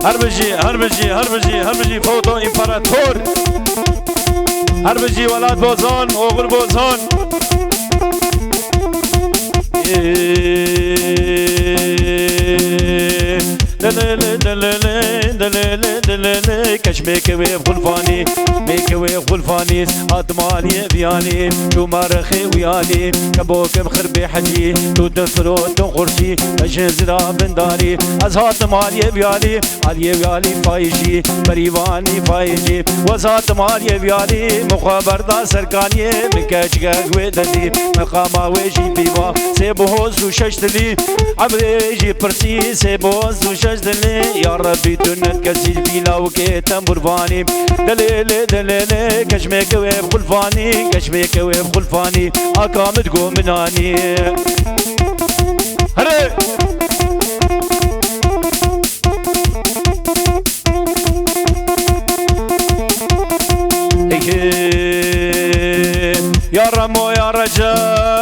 هربجي فوتو امبراطور هربجي ولاد بوزان اوغل بوزان كش ميكوي غلفاني ميكوي غلفاني أطمالي بياني شو مرخي وياني كبوك بخربي حجي تو تفرو تنقرشي أجهزرا بنداري أزهات مالي بياني علي بياني فايشي بريواني فايشي وزات مالي بياني مخابر دا سركاني مكاشقا قويدني مقاما ويجي بيوا سيبوهوز وششتلي عبريجي برسي سيبوهوز وششتلي يا ربي تنت كسير بيلا وكيتم برفاني دليلي دليلي كشميك ويب خلفاني كشميك ويب خلفاني أكامد قوم مناني هري يا رمو يا رجال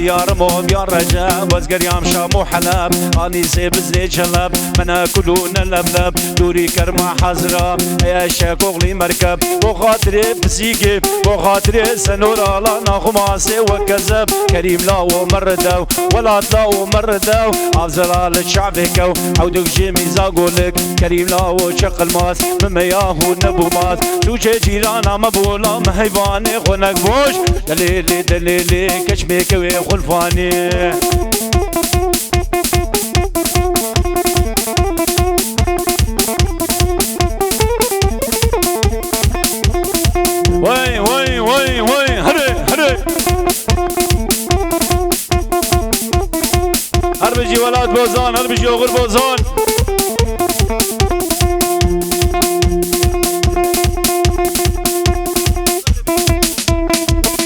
يا رموم يا رجاب وزقر يام شام وحلب اني سيب زي جلب منا كلون اللبلب دوري كرمه حزره يا شاكوغلي مركب وخاطري بسيقي وخاطري سنور على نغماسي وكذب كريم لا ومردو ولا لا ومردو افزل الشعبكو عودك جيمي زاقولك كريم لا وشق الماس ممياه نبو ماس توجه جيرانا مبولا مهيباني خونك بوش دليلي دليلي كشميك وخلفاني وي وي وي وي هري هري هربجي ولاد بوزان هربجي اوغر بوزان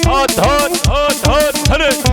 هات هات هات هات هري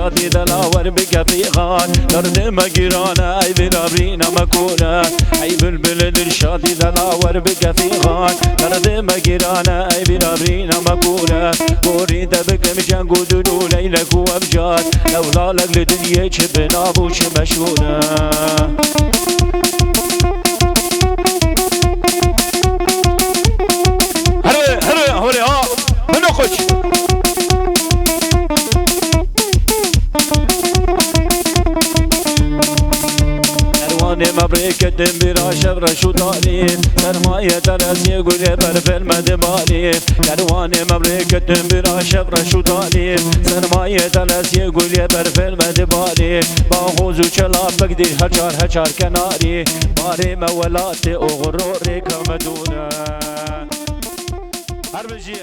شادي دلاور بكفيغان درد مقرانا اي برابرينا مكونا عيب البلد الشادي دلاور بكفيغان درد مقرانا اي برابرينا مكونا بوريد بكم جنقو دلو ليلك وابجاد لولا لك لدنيا شبنا بوش مشونا هري هري هري ها منو خوش مبريك الدنبرا شبر شو طالين سرماية درس يقول برفل مدمالي كرواني مبريك الدنبرا شبر شو طالين سرماية درس يقول برفل مدمالي باغوز وشلاب بقدر هجار كناري باري مولاتي وغروري كمدونا هربجي